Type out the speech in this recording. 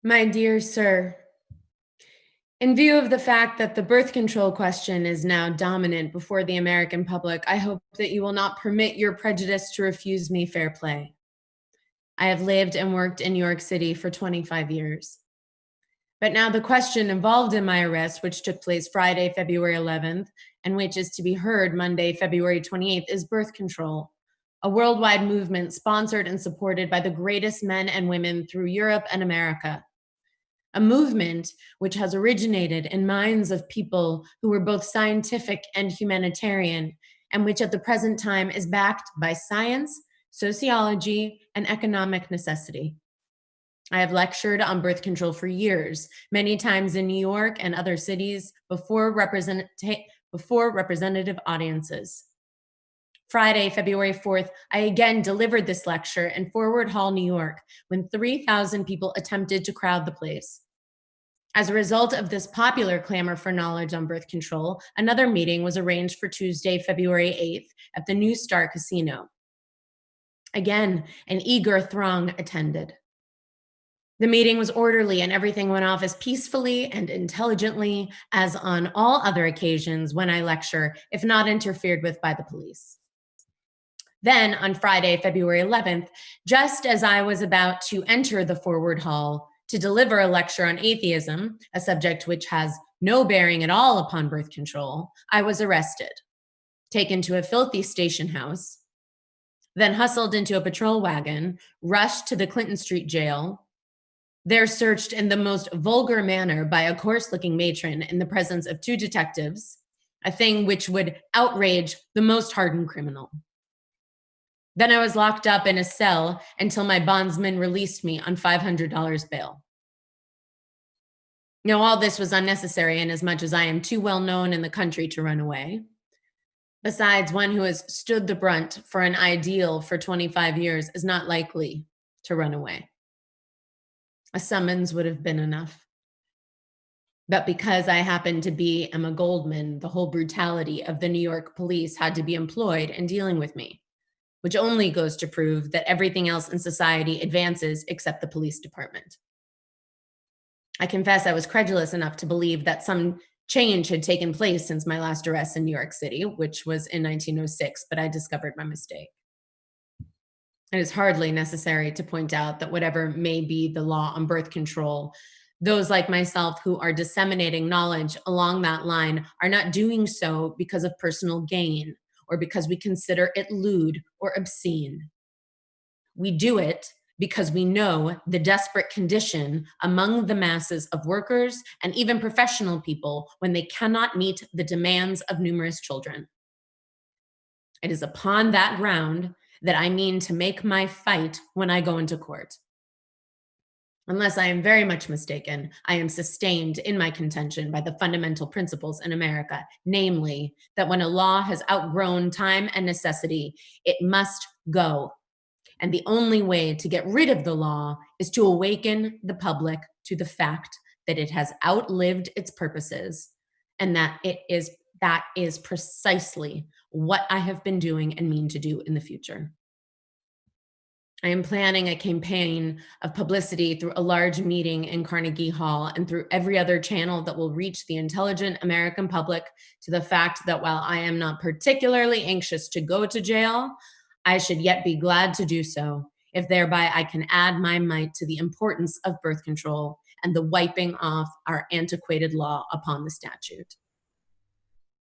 My dear sir, in view of the fact that the birth control question is now dominant before the American public, I hope that you will not permit your prejudice to refuse me fair play. I have lived and worked in New York City for 25 years. But now the question involved in my arrest, which took place Friday, February 11th, and which is to be heard Monday, February 28th, is birth control, a worldwide movement sponsored and supported by the greatest men and women through Europe and America. A movement which has originated in minds of people who were both scientific and humanitarian, and which at the present time is backed by science, sociology, and economic necessity. I have lectured on birth control for years, many times in New York and other cities before representative audiences. Friday, February 4th, I again delivered this lecture in Forward Hall, New York, when 3,000 people attempted to crowd the place. As a result of this popular clamor for knowledge on birth control, another meeting was arranged for Tuesday, February 8th at the New Star Casino. Again, an eager throng attended. The meeting was orderly and everything went off as peacefully and intelligently as on all other occasions when I lecture, if not interfered with by the police. Then on Friday, February 11th, just as I was about to enter the Forward Hall to deliver a lecture on atheism, a subject which has no bearing at all upon birth control, I was arrested, taken to a filthy station house, then hustled into a patrol wagon, rushed to the Clinton Street jail, there searched in the most vulgar manner by a coarse-looking matron in the presence of two detectives, a thing which would outrage the most hardened criminal. Then I was locked up in a cell until my bondsman released me on $500 bail. Now, all this was unnecessary inasmuch as I am too well known in the country to run away. Besides, one who has stood the brunt for an ideal for 25 years is not likely to run away. A summons would have been enough. But because I happened to be Emma Goldman, the whole brutality of the New York police had to be employed in dealing with me, which only goes to prove that everything else in society advances except the police department. I confess I was credulous enough to believe that some change had taken place since my last arrest in New York City, which was in 1906, but I discovered my mistake. It is hardly necessary to point out that whatever may be the law on birth control, those like myself who are disseminating knowledge along that line are not doing so because of personal gain or because we consider it lewd or obscene. We do it because we know the desperate condition among the masses of workers and even professional people when they cannot meet the demands of numerous children. It is upon that ground that I mean to make my fight when I go into court. Unless I am very much mistaken, I am sustained in my contention by the fundamental principles in America, namely that when a law has outgrown time and necessity, it must go. And the only way to get rid of the law is to awaken the public to the fact that it has outlived its purposes, and that is precisely what I have been doing and mean to do in the future. I am planning a campaign of publicity through a large meeting in Carnegie Hall and through every other channel that will reach the intelligent American public to the fact that while I am not particularly anxious to go to jail, I should yet be glad to do so, if thereby I can add my mite to the importance of birth control and the wiping off our antiquated law upon the statute.